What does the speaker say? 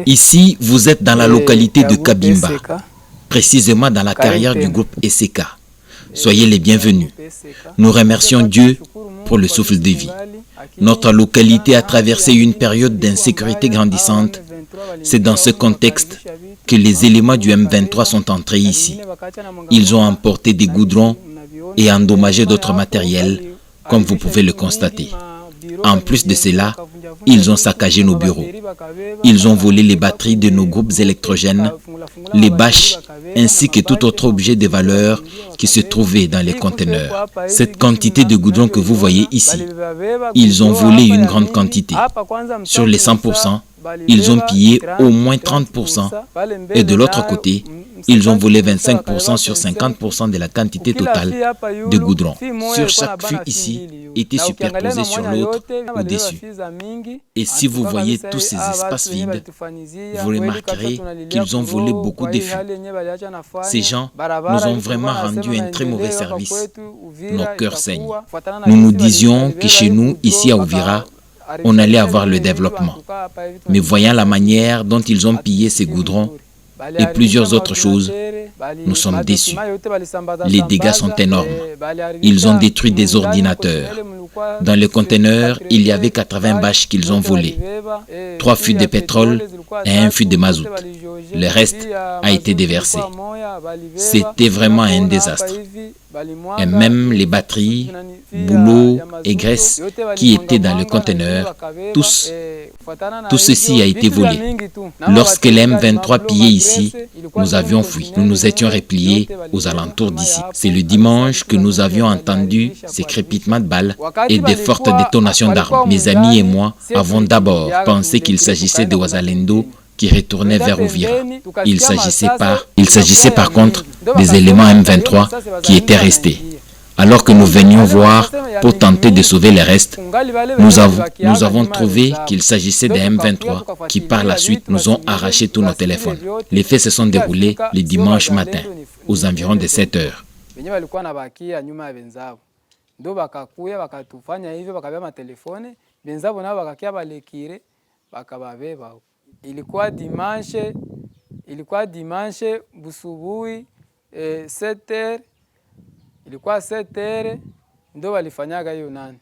Ici, vous êtes dans la localité de Kabimba, précisément dans la carrière du groupe ECK. Soyez les bienvenus. Nous remercions Dieu pour le souffle de vie. Notre localité a traversé une période d'insécurité grandissante. C'est dans ce contexte que les éléments du M23 sont entrés ici. Ils ont emporté des goudrons et endommagé d'autres matériels, comme vous pouvez le constater. En plus de cela, ils ont saccagé nos bureaux. Ils ont volé les batteries de nos groupes électrogènes, les bâches, ainsi que tout autre objet de valeur qui se trouvait dans les conteneurs. Cette quantité de goudron que vous voyez ici, ils ont volé une grande quantité. Sur les 100%, ils ont pillé au moins 30%. Et de l'autre côté, ils ont volé 25% sur 50% de la quantité totale de goudron. Sur chaque fût ici, était superposé sur l'autre au-dessus. Et si vous voyez tous ces espaces vides, vous remarquerez qu'ils ont volé beaucoup de fûts. Ces gens nous ont vraiment rendu un très mauvais service. Nos cœurs saignent. Nous nous disions que chez nous, ici à Uvira, on allait avoir le développement. Mais voyant la manière dont ils ont pillé ces goudrons et plusieurs autres choses, nous sommes déçus. Les dégâts sont énormes. Ils ont détruit des ordinateurs. Dans le conteneur, il y avait 80 bâches qu'ils ont volées, 3 fûts de pétrole et 1 fût de mazout. Le reste a été déversé. C'était vraiment un désastre. Et même les batteries, boulots et graisses qui étaient dans le conteneur, tout ceci a été volé. Lorsque les M23 pillaient ici, nous avions fui. Nous nous étions repliés aux alentours d'ici. C'est le dimanche que nous avions entendu ces crépitements de balles et des fortes détonations d'armes. Mes amis et moi avons d'abord pensé qu'il s'agissait de Wazalendo qui retournaient vers Uvira. Il s'agissait par contre des éléments M23 qui étaient restés. Alors que nous venions voir pour tenter de sauver les restes, nous avons trouvé qu'il s'agissait des M23 qui par la suite nous ont arraché tous nos téléphones. Les faits se sont déroulés le dimanche matin, aux environs de 7 heures. Ilikuwa 7 heures ndo walifanyaga hiyo nani.